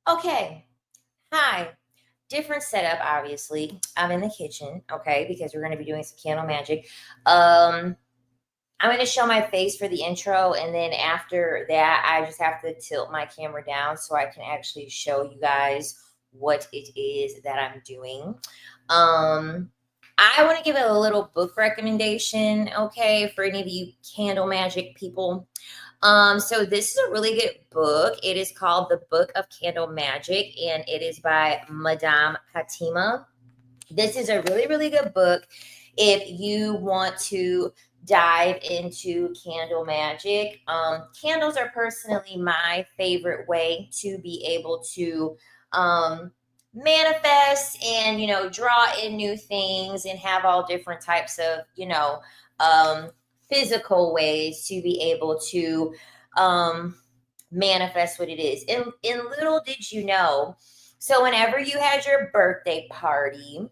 Okay. Hi. Different setup, obviously. I'm in the kitchen, okay, because we're going to be doing some candle magic. Um, I'm going to show my face for the intro, and then after that, I just have to tilt my camera down so I can actually show you guys what it is that I'm doing. Um, I want to give a little book recommendation, okay, for any of you candle magic people. So this is a really good book. It is called The Book of Candle Magic, and it is by Madame Fatima. This is a really, really good book if you want to dive into candle magic. Candles are personally my favorite way to be able to manifest and, draw in new things and have all different types of, um, physical ways to be able to um, manifest what it is. And little did you know, so whenever you had your birthday party,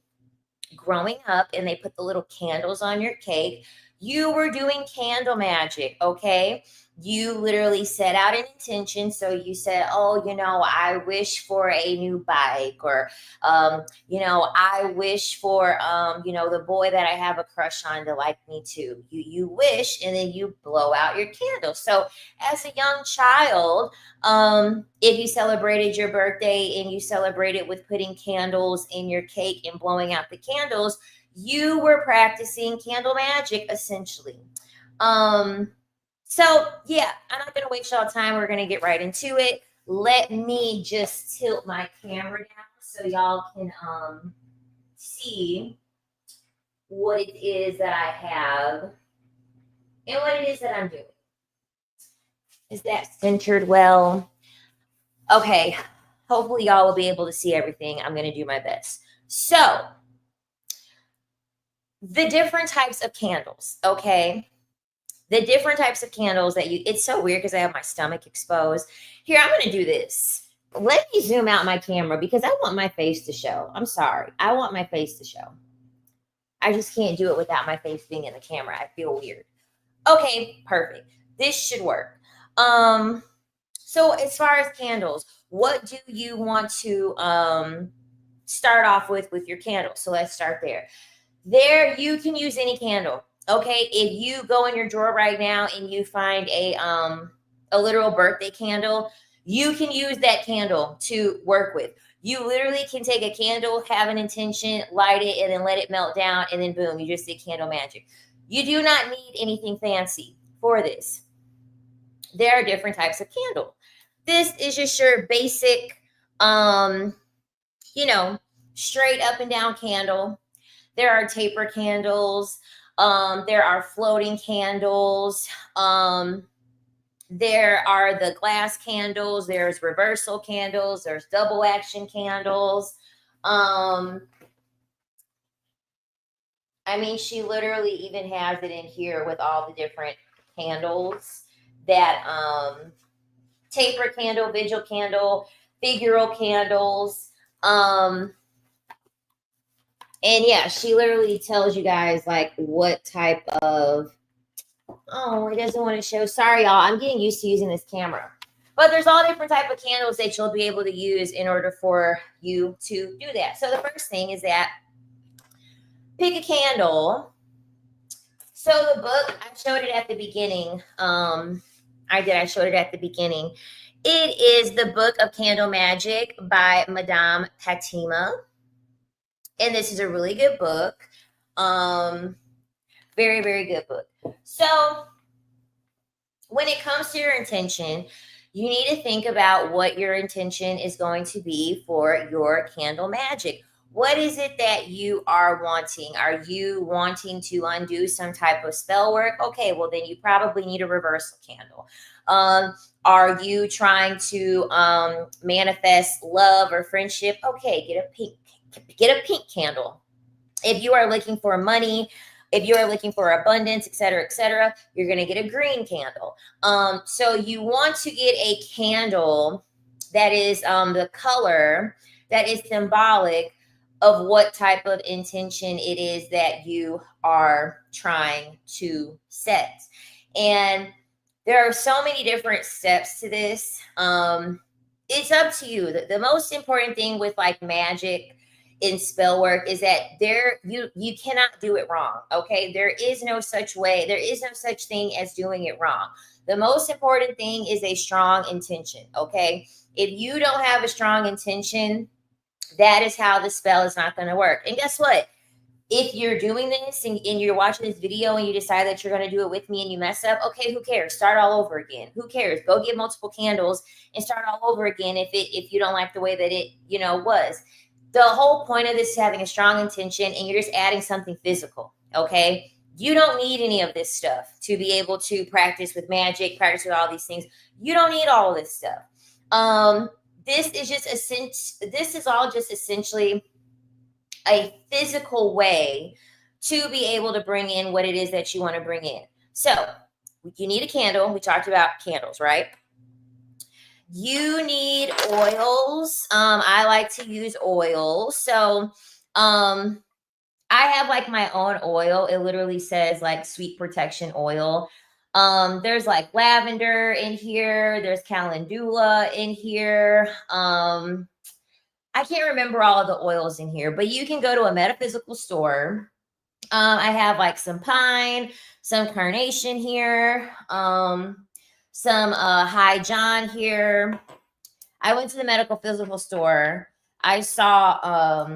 growing up and they put the little candles on your cake, you were doing candle magic, okay? You literally set out an intention. So you said, oh, I wish for a new bike, or, I wish for, the boy that I have a crush on to like me too. You wish, and then you blow out your candle. So as a young child, if you celebrated your birthday and you celebrated with putting candles in your cake and blowing out the candles, you were practicing candle magic essentially. So yeah, I'm not gonna waste y'all time. We're gonna get right into it. Let me just tilt my camera down so y'all can see what it is that I have and what it is that I'm doing. Is that centered well? Okay, hopefully y'all will be able to see everything. I'm going to do my best. So, the different types of candles, okay? The different types of candles that it's so weird because I have my stomach exposed. Here, I'm going to do this. Let me zoom out my camera because I want my face to show. I'm sorry. I want my face to show. I just can't do it without my face being in the camera. I feel weird. Okay, perfect. This should work. So as far as candles, what do you want to start off with your candles? So let's start there. There, you can use any candle. Okay, if you go in your drawer right now and you find a literal birthday candle, you can use that candle to work with. You literally can take a candle, have an intention, light it, and then let it melt down, and then boom, you just did candle magic. You do not need anything fancy for this. There are different types of candle. This is just your basic, um, you know, straight up and down candle. There are taper candles. There are floating candles. There are the glass candles. There's reversal candles. There's double action candles. I mean, she literally even has it in here with all the different candles that taper candle, vigil candle, figural candles. And yeah, she literally tells you guys like what type of, oh, it doesn't want to show. Sorry, y'all. I'm getting used to using this camera. But there's all different type of candles that you'll be able to use in order for you to do that. So the first thing is that pick a candle. So the book, I showed it at the beginning. I showed it at the beginning. It is The Book of Candle Magic by Madame Fatima. And this is a really good book. Very, very good book. So when it comes to your intention, you need to think about what your intention is going to be for your candle magic. What is it that you are wanting? Are you wanting to undo some type of spell work? Okay, well, then you probably need a reversal candle. Are you trying to manifest love or friendship? Okay, get a pink candle. If you are looking for money, if you are looking for abundance, etc., you're going to get a green candle. So you want to get a candle that is the color that is symbolic of what type of intention it is that you are trying to set. And there are so many different steps to this. It's up to you. The most important thing with like magic in spell work is that you cannot do it wrong. Okay. There is no such way, there is no such thing as doing it wrong. The most important thing is a strong intention. Okay. If you don't have a strong intention, that is how the spell is not going to work. And guess what? If you're doing this and you're watching this video and you decide that you're going to do it with me and you mess up, okay, who cares? Start all over again. Who cares? Go get multiple candles and start all over again if you don't like the way that it, was. The whole point of this is having a strong intention, and you're just adding something physical, okay? You don't need any of this stuff to be able to practice with magic, practice with all these things. You don't need all of this stuff. This is all just essentially a physical way to be able to bring in what it is that you want to bring in. So you need a candle. We talked about candles, right? You need oils. I like to use oil. So I have like my own oil. It literally says like sweet protection oil. There's like lavender in here. There's calendula in here. I can't remember all of the oils in here, but you can go to a metaphysical store. I have like some pine, some carnation here, some high john here. I went to the medical physical store. I saw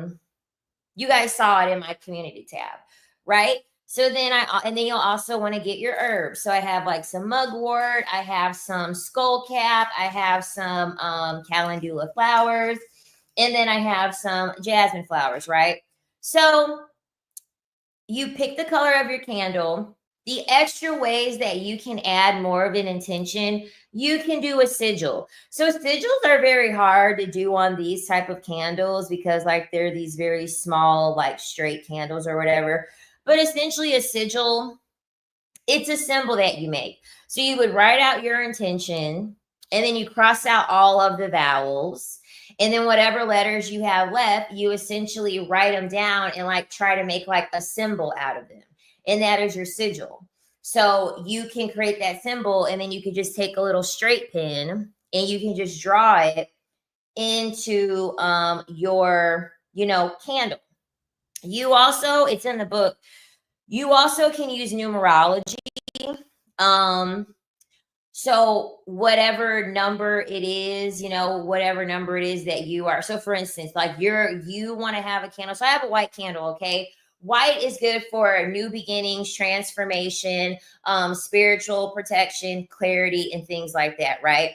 you guys saw it in my community tab, right? So then and then you'll also want to get your herbs. So I have like some mugwort, I have some skullcap, I have some calendula flowers, and then I have some jasmine flowers, right? So you pick the color of your candle. The extra ways that you can add more of an intention, you can do a sigil. So sigils are very hard to do on these type of candles because like they're these very small, like straight candles or whatever. But essentially a sigil, it's a symbol that you make. So you would write out your intention and then you cross out all of the vowels. And then whatever letters you have left, you essentially write them down and like try to make like a symbol out of them. And that is your sigil. So you can create that symbol and then you can just take a little straight pen and you can just draw it into your, candle. You also, it's in the book, you also can use numerology. So whatever number it is, whatever number it is that you are. So for instance, like you want to have a candle. So I have a white candle, okay? White is good for new beginnings, transformation, spiritual protection, clarity, and things like that, right?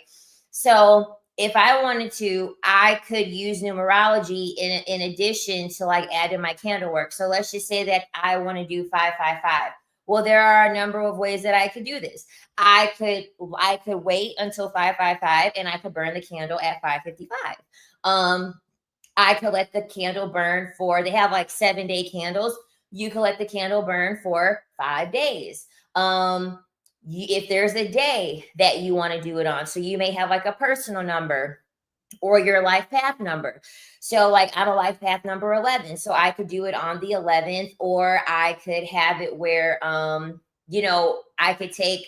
So if I wanted to, I could use numerology in addition to like add to my candle work. So let's just say that I want to do 555. Well, there are a number of ways that I could do this. I could wait until 555 and I could burn the candle at 555. I could let the candle burn they have like 7-day candles. You could let the candle burn for 5 days. If there's a day that you want to do it on, so you may have like a personal number or your life path number. So like I'm a life path number 11. So I could do it on the 11th, or I could have it where, I could take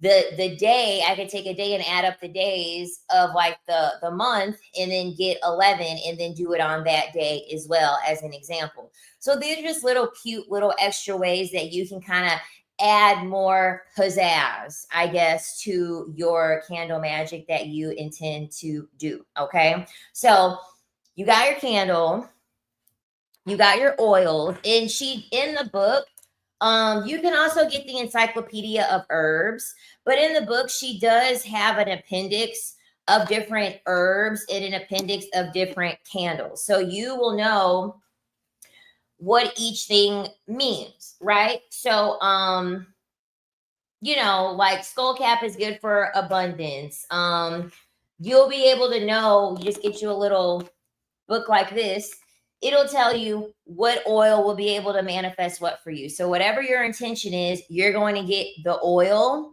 the day, I could take a day and add up the days of like the month and then get 11 and then do it on that day as well, as an example. So these are just little cute little extra ways that you can kind of add more pizzazz, I guess, to your candle magic that you intend to do. Okay. So you got your candle, you got your oils, and in the book, you can also get the encyclopedia of herbs, but in the book, she does have an appendix of different herbs and an appendix of different candles. So you will know what each thing means, right? So, like skullcap is good for abundance. You'll be able to know, you just get you a little book like this. It'll tell you what oil will be able to manifest what for you. So whatever your intention is, you're going to get the oil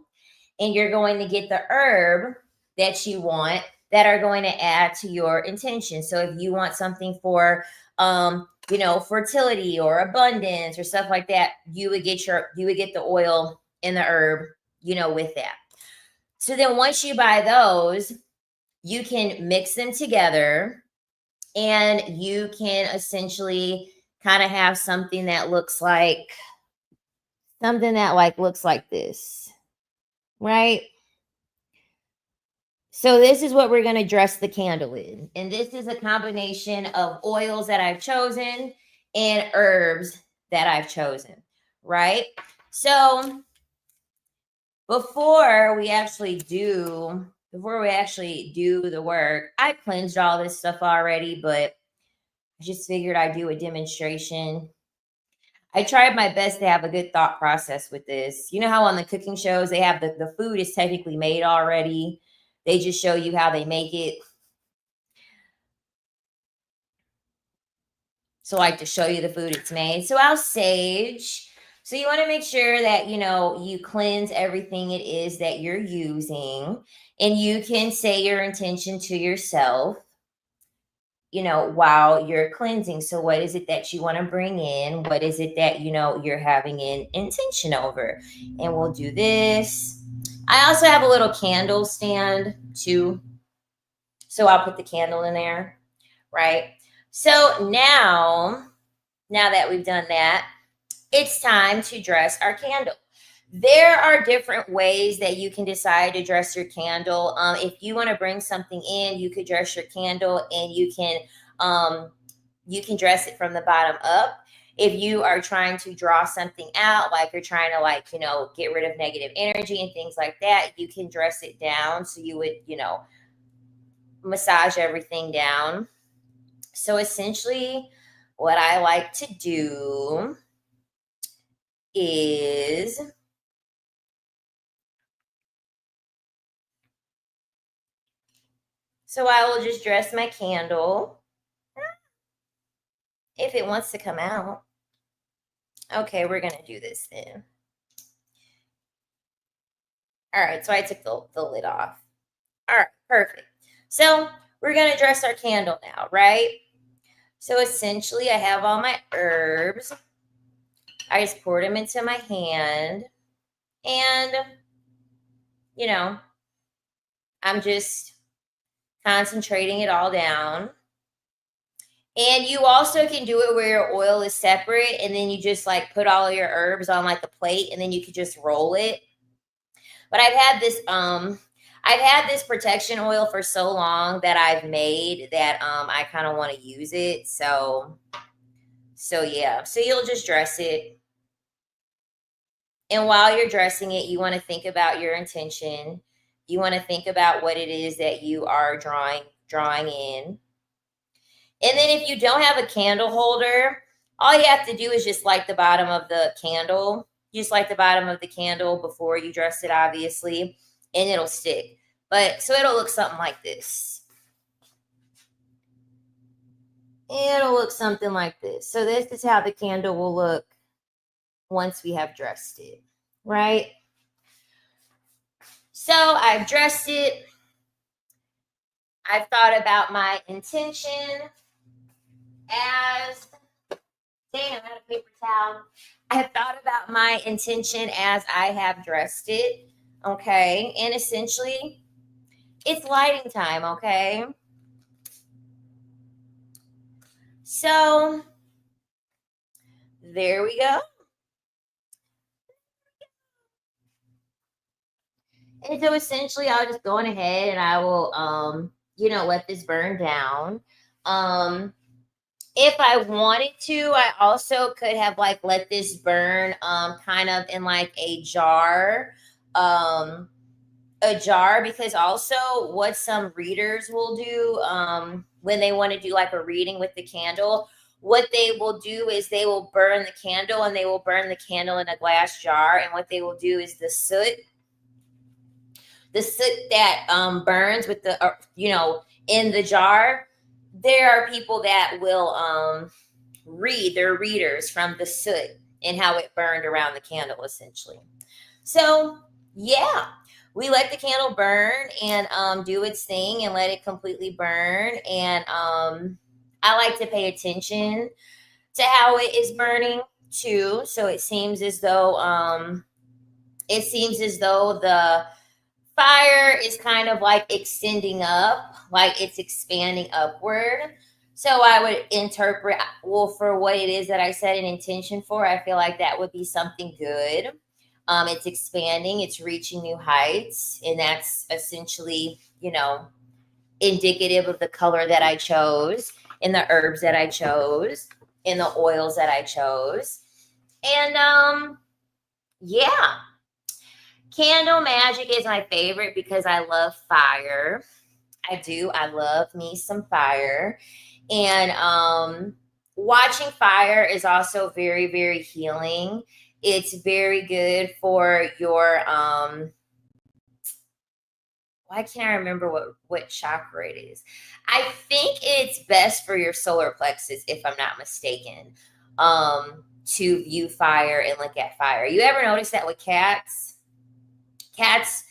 and you're going to get the herb that you want that are going to add to your intention. So if you want something for, fertility or abundance or stuff like that, you would get the oil and the herb, with that. So then once you buy those, you can mix them together and you can essentially kind of have something that like looks like this, right? So this is what we're going to dress the candle in. And this is a combination of oils that I've chosen and herbs that I've chosen, right? So before we actually do the work, I cleansed all this stuff already, but I just figured I'd do a demonstration. I tried my best to have a good thought process with this. You know how on the cooking shows they have the food is technically made already. They just show you how they make it. So like to show you the food it's made. So I'll sage. So you want to make sure that you cleanse everything it is that you're using, and you can say your intention to yourself, while you're cleansing. So what is it that you want to bring in? What is it that you're having an intention over? And we'll do this. I also have a little candle stand too. So I'll put the candle in there, right? So now that we've done that, it's time to dress our candle. There are different ways that you can decide to dress your candle. If you want to bring something in, you could dress your candle and you can dress it from the bottom up. If you are trying to draw something out, like you're trying to get rid of negative energy and things like that, you can dress it down. So you would, massage everything down. So essentially what I like to do is I will just dress my candle if it wants to come out. Okay, we're going to do this then. All right, so I took the lid off. All right, perfect. So we're going to dress our candle now, right? So essentially I have all my herbs. I just poured them into my hand, and, I'm just concentrating it all down. And you also can do it where your oil is separate, and then you just like put all of your herbs on like the plate, and then you could just roll it. But I've had this protection oil for so long that I've made that I kind of want to use it. So yeah. So you'll just dress it. And while you're dressing it, you want to think about your intention. You want to think about what it is that you are drawing in. And then if you don't have a candle holder, all you have to do is just light the bottom of the candle. Just light the bottom of the candle before you dress it, obviously, and it'll stick. But so it'll look something like this. It'll look something like this. So this is how the candle will look once we have dressed it, right? So I've dressed it. I've thought about my intention as, dang, I had a paper towel. I have thought about my intention as I have dressed it. Okay. And essentially, it's lighting time. Okay. So there we go. And so essentially, I'll just go on ahead and I will, let this burn down. If I wanted to, I also could have like let this burn kind of in like a jar, because also what some readers will do when they want to do like a reading with the candle, what they will do is they will burn the candle, and they will burn the candle in a glass jar, and what they will do is the soot that burns with the in the jar, there are people that will read, their readers, from the soot and how it burned around the candle essentially. So yeah, we let the candle burn and do its thing and let it completely burn. And I like to pay attention to how it is burning too. So it seems as though the Fire is kind of like extending up, like it's expanding upward. So I would interpret, well, for what it is that I set an intention for, I feel like that would be something good. It's expanding, it's reaching new heights, and that's essentially, indicative of the color that I chose, and the herbs that I chose, and the oils that I chose. And yeah, candle magic is my favorite because I love fire. I do. I love me some fire. And watching fire is also very, very healing. It's very good for your why can't I remember what chakra it is? I think it's best for your solar plexus, if I'm not mistaken. To view fire and look at fire. You ever notice that with cats? Cats,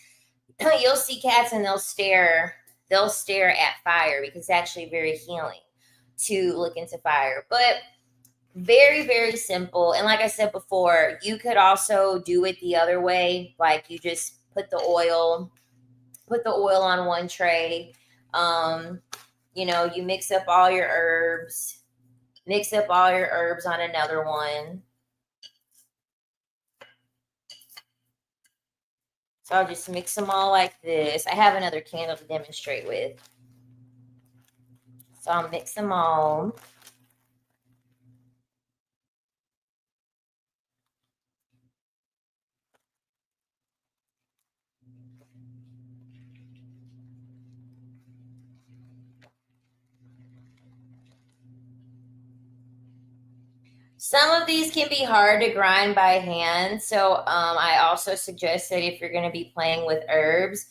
you'll see cats and they'll stare at fire because it's actually very healing to look into fire. But very, very simple. And like I said before, you could also do it the other way. Like you just put the oil on one tray. You mix up all your herbs, on another one. So I'll just mix them all like this. I have another candle to demonstrate with. So I'll mix them all. Some of these can be hard to grind by hand. So I also suggest that if you're going to be playing with herbs,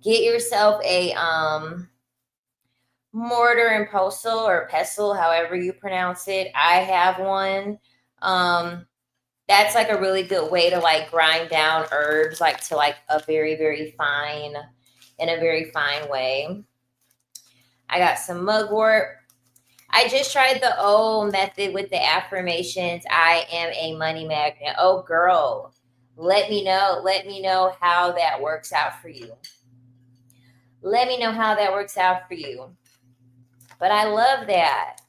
get yourself a mortar and pestle, however you pronounce it. I have one. That's like a really good way to like grind down herbs, like to like a very, very fine, in a very fine way. I got some mugwort. I just tried the old method with the affirmations. I am a money magnet. Oh, girl, let me know. Let me know how that works out for you. Let me know how that works out for you. But I love that.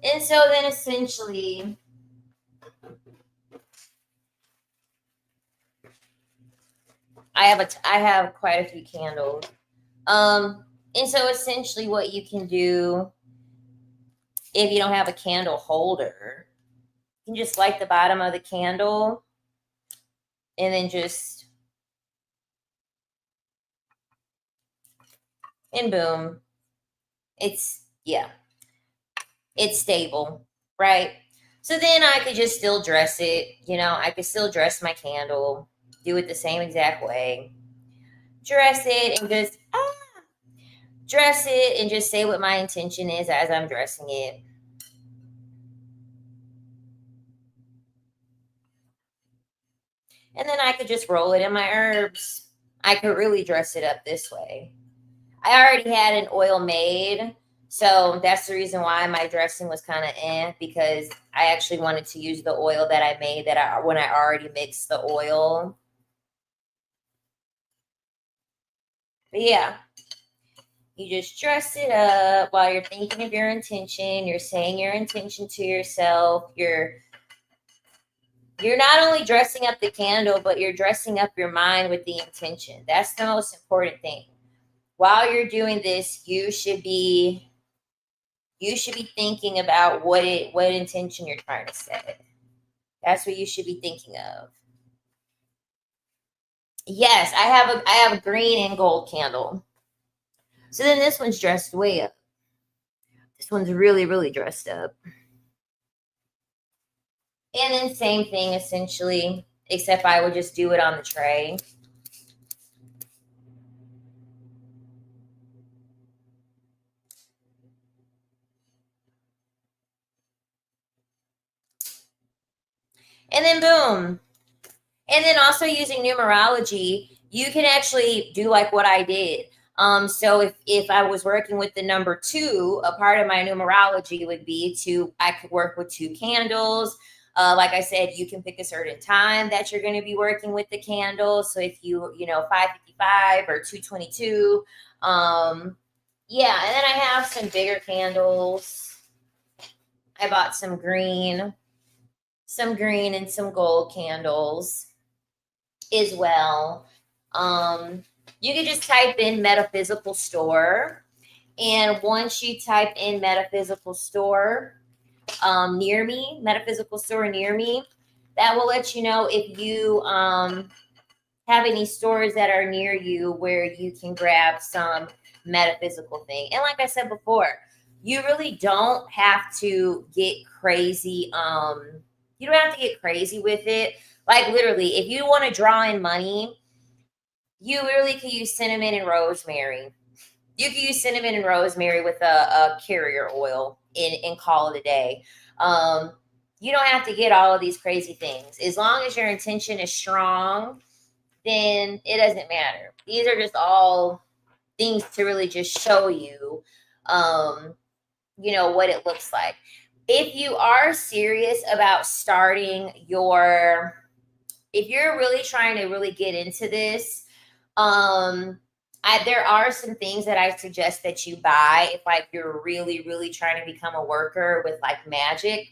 And so then essentially, I have quite a few candles. And so essentially what you can do if you don't have a candle holder, you can just light the bottom of the candle and then and boom. It's stable, right? So then I could just still dress it, I could still dress my candle, do it the same exact way. Dress it and just say what my intention is as I'm dressing it. And then I could just roll it in my herbs. I could really dress it up this way. I already had an oil made, so that's the reason why my dressing was kind of because I actually wanted to use the oil that I made when I already mixed the oil. But yeah, you just dress it up while you're thinking of your intention. You're saying your intention to yourself. You're not only dressing up the candle, but you're dressing up your mind with the intention. That's the most important thing. While you're doing this, you should be thinking about what intention you're trying to set. That's what you should be thinking of. Yes, I have a green and gold candle. So then this one's dressed way up. This one's really, really dressed up. And then same thing essentially, except I would just do it on the tray. And then boom. And then also using numerology, you can actually do like what I did. So if I was working with the number 2, a part of my numerology would be I could work with 2 candles. Like I said, you can pick a certain time that you're going to be working with the candle. So if you know, 555 or 222. Yeah, and then I have some bigger candles. I bought some green and some gold candles as well. You can just type in metaphysical store. And once you type in metaphysical store near me, metaphysical store near me, that will let you know if you have any stores that are near you where you can grab some metaphysical thing. And like I said before, you really don't have to get crazy. You don't have to get crazy with it. Like literally, if you want to draw in money, you literally can use cinnamon and rosemary. You can use cinnamon and rosemary with a carrier oil and call it a day. You don't have to get all of these crazy things. As long as your intention is strong, then it doesn't matter. These are just all things to really just show you, you know, what it looks like. If you are serious about starting if you're really trying to really get into this, there are some things that I suggest that you buy if like you're really, really trying to become a worker with like magic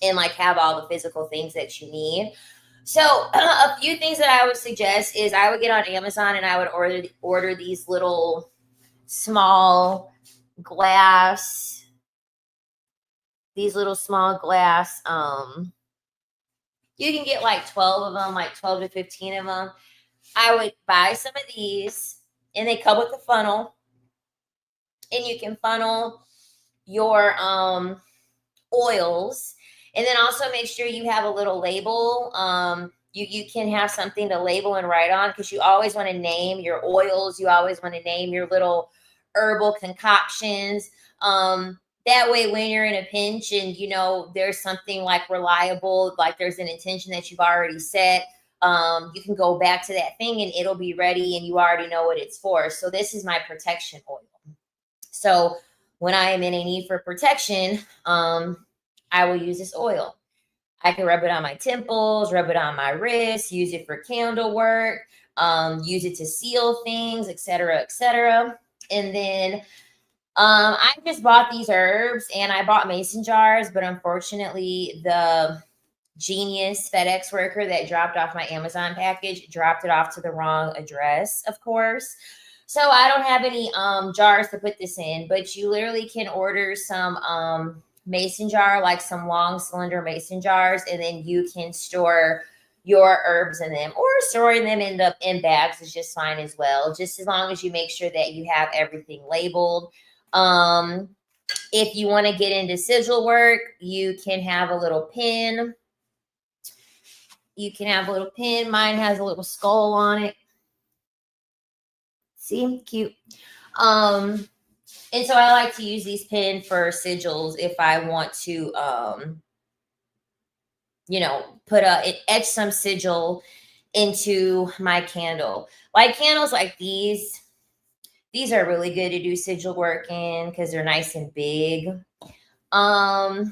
and like have all the physical things that you need. So a few things that I would suggest is I would get on Amazon and I would order these little small glass, you can get like 12 of them, like 12 to 15 of them. I would buy some of these and they come with a funnel and you can funnel your oils, and then also make sure you have a little label. You can have something to label and write on, because you always want to name your oils. You always want to name your little herbal concoctions. That way, when you're in a pinch and you know there's something like reliable, like there's an intention that you've already set, you can go back to that thing and it'll be ready and you already know what it's for. So this is my protection oil. So when I am in a need for protection, I will use this oil. I can rub it on my temples, rub it on my wrists, use it for candle work, use it to seal things, etc., etc. And then I just bought these herbs and I bought mason jars, but unfortunately the genius FedEx worker that dropped off my Amazon package dropped it off to the wrong address, of course. So I don't have any jars to put this in, but you literally can order some mason jar, like some long cylinder mason jars, and then you can store your herbs in them, or storing them in bags is just fine as well, just as long as you make sure that you have everything labeled. If you want to get into sigil work, you can have a little pin. You can have a little pin. Mine has a little skull on it. See, cute. And so I like to use these pins for sigils if I want to, you know, etch some sigil into my candle. Like candles like these are really good to do sigil work in because they're nice and big. What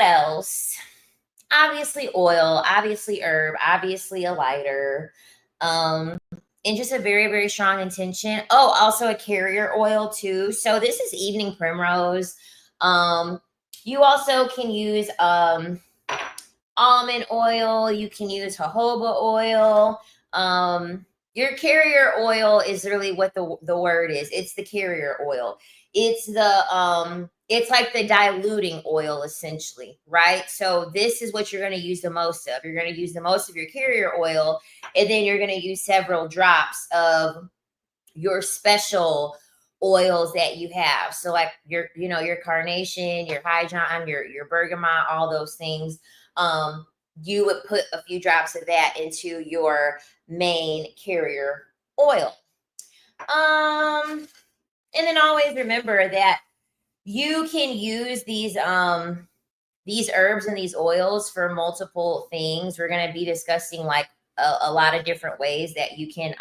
else? Obviously oil, obviously herb, obviously a lighter. And just a very, very strong intention. Oh, also a carrier oil too. So this is evening primrose. You also can use almond oil. You can use jojoba oil. Your carrier oil is really what the word is. It's the carrier oil. It's like the diluting oil essentially, right? So this is what you're going to use the most of. You're going to use the most of your carrier oil, and then you're going to use several drops of your special oils that you have. So like your carnation, your hydrogen, your bergamot, all those things. You would put a few drops of that into your main carrier oil. And then always remember that you can use these herbs and these oils for multiple things. We're going to be discussing like a lot of different ways that you can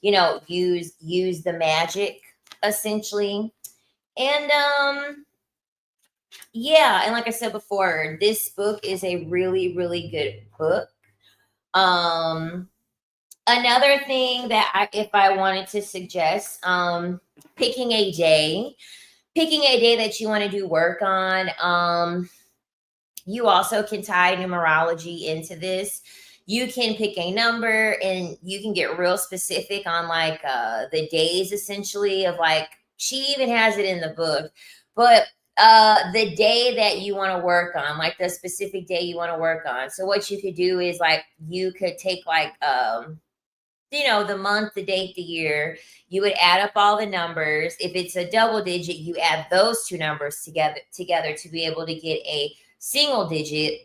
use the magic essentially. And Yeah, and like I said before, this book is a really, really good book. Um, Another thing that if I wanted to suggest, picking a day, picking a day that you want to do work on. You also can tie numerology into this. You can pick a number and you can get real specific on like the days essentially of like she even has it in the book. But the day that you want to work on, like the specific day you want to work on. So what you could do is like you could take like the month, the date, the year. You would add up all the numbers. If it's a double digit, you add those two numbers together to be able to get a single digit.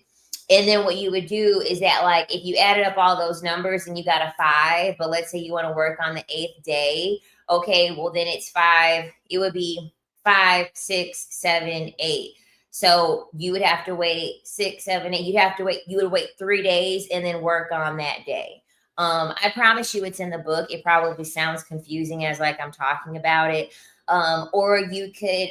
And then what you would do is that like if you added up all those numbers and you got a five, but let's say you want to work on the eighth day, okay, well then it's five. It would be 5, 6, 7, 8. So you would have to wait 6, 7, 8. You would wait 3 days and then work on that day. I promise you it's in the book. It probably sounds confusing as like I'm talking about it. Or you could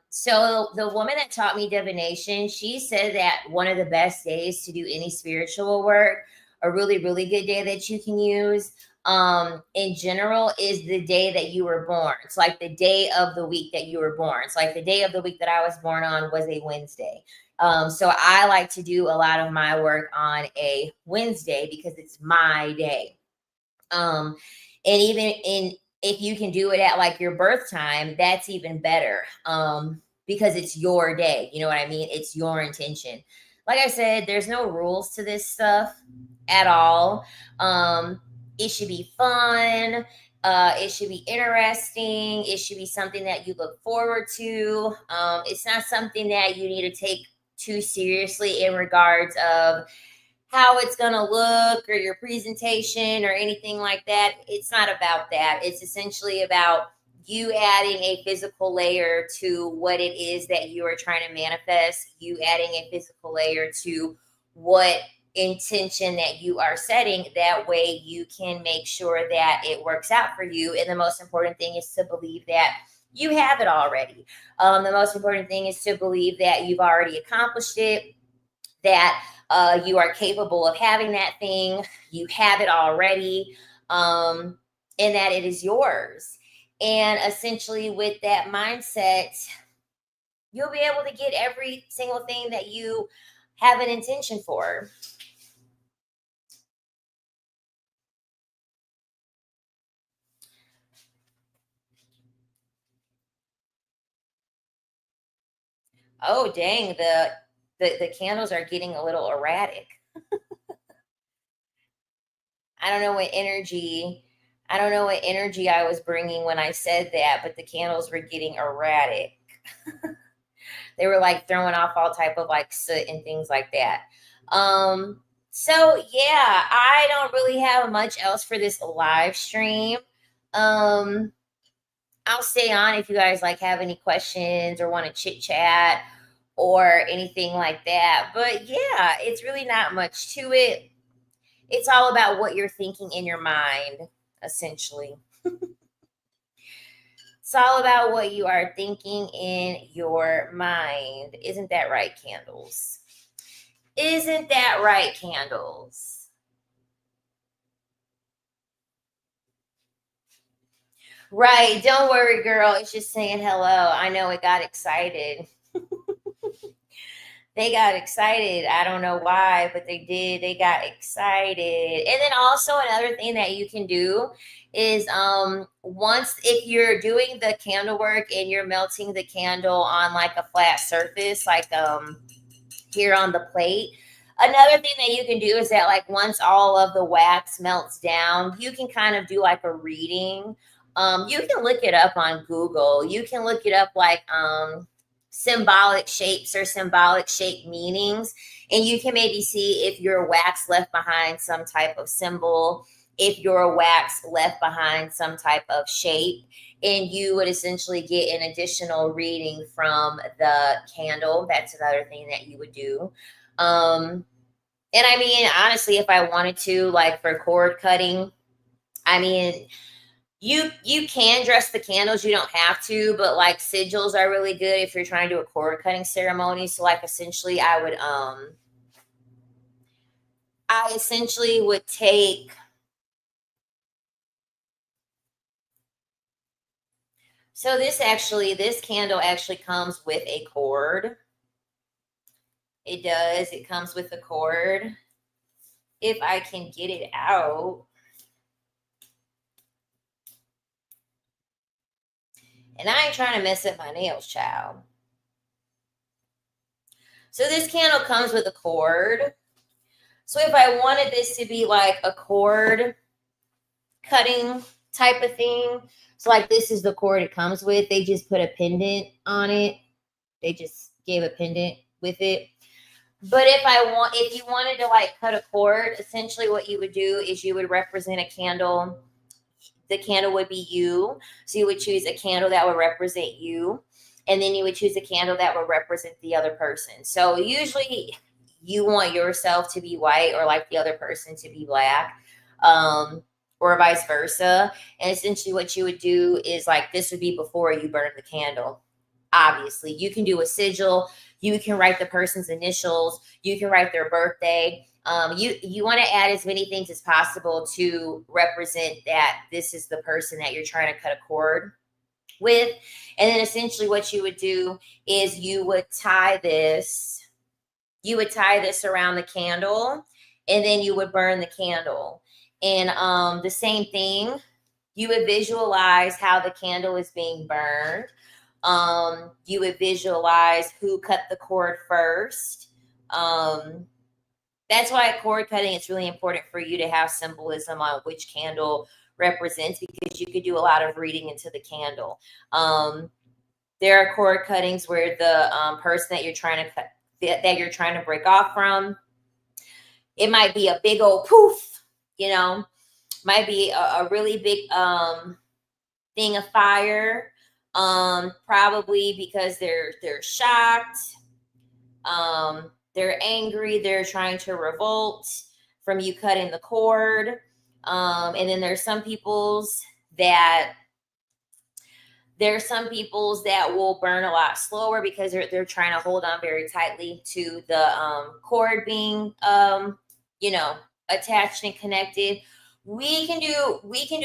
so the woman that taught me divination, she said that one of the best days to do any spiritual work, a really, really good day that you can use in general is the day that you were born. It's like the day of the week that you were born. It's like the day of the week that I was born on was a Wednesday. So I like to do a lot of my work on a Wednesday because it's my day. Um, and even in if you can do it at like your birth time, that's even better. Because it's your day. You know what I mean? It's your intention. Like I said, there's no rules to this stuff at all. It should be fun. It should be interesting. It should be something that you look forward to. It's not something that you need to take too seriously in regards of how it's going to look or your presentation or anything like that. It's not about that. It's essentially about you adding a physical layer to what it is that you are trying to manifest, you adding a physical layer to what intention that you are setting. That way you can make sure that it works out for you. And the most important thing is to believe that you have it already. The most important thing is to believe that you've already accomplished it, that you are capable of having that thing, you have it already, and that it is yours. And essentially, with that mindset, you'll be able to get every single thing that you have an intention for. Oh, dang, the candles are getting a little erratic. I don't know what energy. I don't know what energy I was bringing when I said that, but the candles were getting erratic. They were like throwing off all type of like soot and things like that. So yeah, I don't really have much else for this live stream. Um, I'll stay on if you guys like have any questions or want to chit chat or anything like that. But yeah, it's really not much to it. It's all about what you're thinking in your mind, essentially. It's all about what you are thinking in your mind. Isn't that right, Candles? Isn't that right, Candles? Right. Don't worry, girl. It's just saying hello. I know it got excited. They got excited. I don't know why, but they did. They got excited. And then also another thing that you can do is once if you're doing the candle work and you're melting the candle on like a flat surface, like here on the plate. Another thing that you can do is that, like, once all of the wax melts down, you can kind of do like a reading. You can look it up on Google. You can look it up like symbolic shapes or symbolic shape meanings, and you can maybe see if your wax left behind some type of symbol, if your wax left behind some type of shape, and you would essentially get an additional reading from the candle. That's another thing that you would do. Um, and I mean, honestly, if I wanted to, like for cord cutting, I mean, You can dress the candles, you don't have to, but like sigils are really good if you're trying to do a cord cutting ceremony. So like essentially I essentially would take, so this candle actually comes with a cord. It does. It comes with a cord. If I can get it out. And I ain't trying to mess up my nails, child. So this candle comes with a cord. So if I wanted this to be like a cord cutting type of thing, so like this is the cord it comes with. They just put a pendant on it. They just gave a pendant with it. But if you wanted to like cut a cord, essentially what you would do is you would represent a candle. The candle would be you. So you would choose a candle that would represent you. And then you would choose a candle that would represent the other person. So usually you want yourself to be white or like the other person to be black. Or vice versa. And essentially what you would do is like this would be before you burn the candle. Obviously, you can do a sigil. You can write the person's initials. You can write their birthday. You want to add as many things as possible to represent that this is the person that you're trying to cut a cord with. And then essentially what you would do is you would tie this around the candle, and then you would burn the candle. And the same thing, you would visualize how the candle is being burned. You would visualize who cut the cord first. That's why at cord cutting, it's really important for you to have symbolism on which candle represents, because you could do a lot of reading into the candle. There are cord cuttings where the person that you're trying to cut, that you're trying to break off from, it might be a big old poof, might be a really big thing of fire. Probably because they're shocked, they're angry, they're trying to revolt from you cutting the cord. And then there's some people's that will burn a lot slower because they're trying to hold on very tightly to the cord being attached and connected. We can do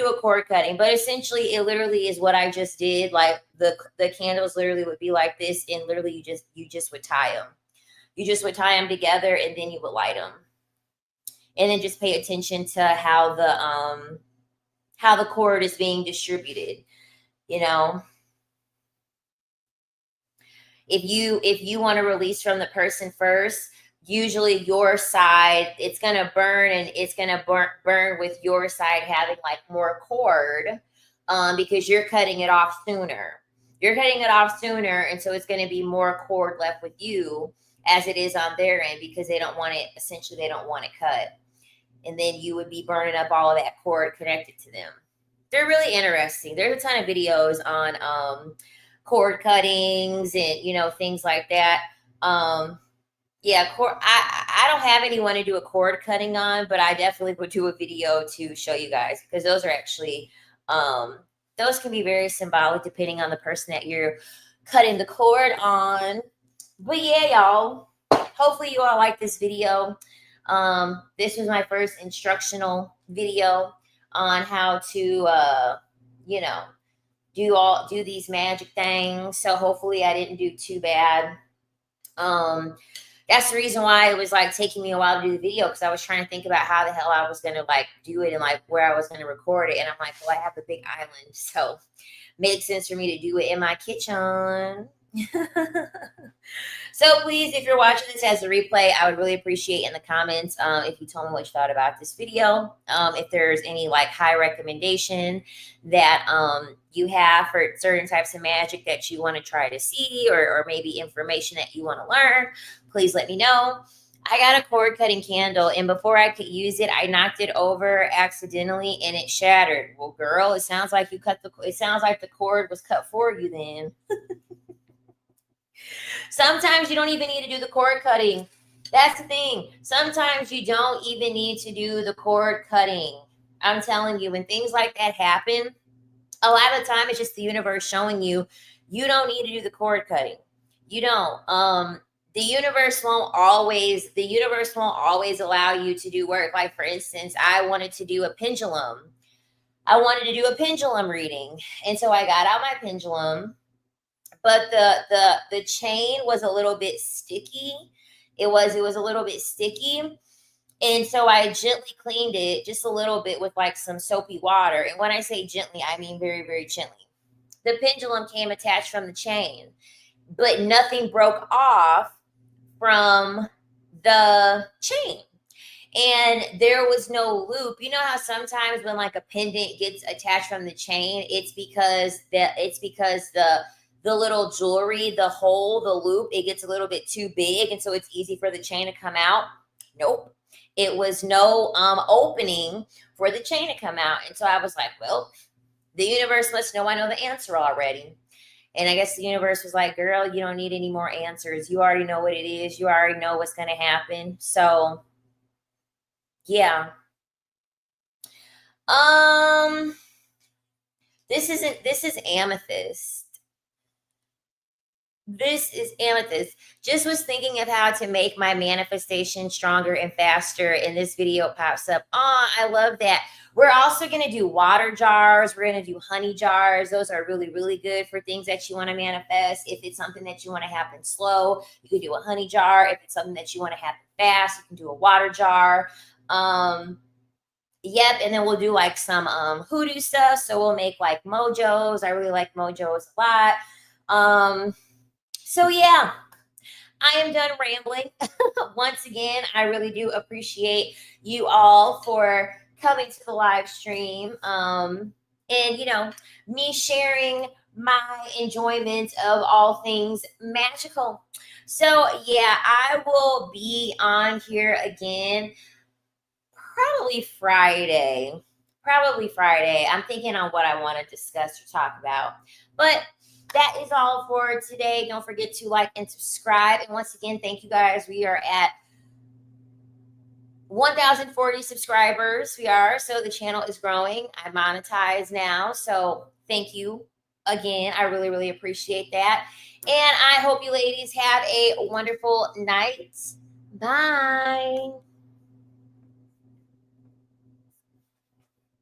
a cord cutting, but essentially it literally is what I just did. Like the candles literally would be like this, and literally you just would tie them. You just would tie them together, and then you would light them. And then just pay attention to how the cord is being distributed. If you want to release from the person first, usually your side, it's going to burn, and it's going to burn with your side having like more cord, because you're cutting it off sooner. And so it's going to be more cord left with you as it is on their end, because they don't want it cut. And then you would be burning up all of that cord connected to them. They're really interesting. There's a ton of videos on cord cuttings and things like that. Yeah, I don't have anyone to do a cord cutting on, but I definitely would do a video to show you guys, because those are actually those can be very symbolic depending on the person that you're cutting the cord on. But yeah, y'all, hopefully you all like this video. This was my first instructional video on how to do these magic things. So hopefully I didn't do too bad. That's the reason why it was like taking me a while to do the video, because I was trying to think about how the hell I was going to like do it and like where I was going to record it. And I'm like, well, I have a big island, so makes sense for me to do it in my kitchen. So please, if you're watching this as a replay, I would really appreciate in the comments if you told me what you thought about this video. If there's any like high recommendation that you have for certain types of magic that you want to try to see, or maybe information that you want to learn, please let me know. I got a cord cutting candle, and before I could use it, I knocked it over accidentally and it shattered. Well, girl, it sounds like the cord was cut for you then. Sometimes you don't even need to do the cord cutting. That's the thing. Sometimes you don't even need to do the cord cutting. I'm telling you, when things like that happen, A lot of the time, it's just the universe showing you you don't need to do the cord cutting. You don't. The universe won't always allow you to do work. Like for instance, I wanted to do a pendulum. I wanted to do a pendulum reading. And so I got out my pendulum, but the chain was a little bit sticky. It was a little bit sticky. And so I gently cleaned it just a little bit with like some soapy water. And when I say gently, I mean very, very gently. The pendulum came attached from the chain, but nothing broke off from the chain. And there was no loop. You know how sometimes when like a pendant gets attached from the chain, it's because the little jewelry, the hole, the loop, it gets a little bit too big, and so it's easy for the chain to come out. Nope. It was no opening for the chain to come out. And so I was like, well, the universe must know I know the answer already. And I guess the universe was like, girl, you don't need any more answers. You already know what it is. You already know what's going to happen. So, yeah. Um, this is amethyst. This is amethyst. Just was thinking of how to make my manifestation stronger and faster, and this video pops up. Oh, I love that. We're also going to do water jars. We're going to do honey jars. Those are really, really good for things that you want to manifest. If it's something that you want to happen slow, you can do a honey jar. If it's something that you want to happen fast, you can do a water jar. Yep, and then we'll do like some hoodoo stuff. So we'll make like mojos. I really like mojos a lot. So yeah, I am done rambling. Once again, I really do appreciate you all for coming to the live stream. And me sharing my enjoyment of all things magical. So yeah, I will be on here again probably Friday. Probably Friday. I'm thinking on what I want to discuss or talk about. But that is all for today. Don't forget to like and subscribe. And once again, thank you guys. We are at 1,040 subscribers. So the channel is growing. I monetize now. So thank you again. I really, really appreciate that. And I hope you ladies have a wonderful night. Bye.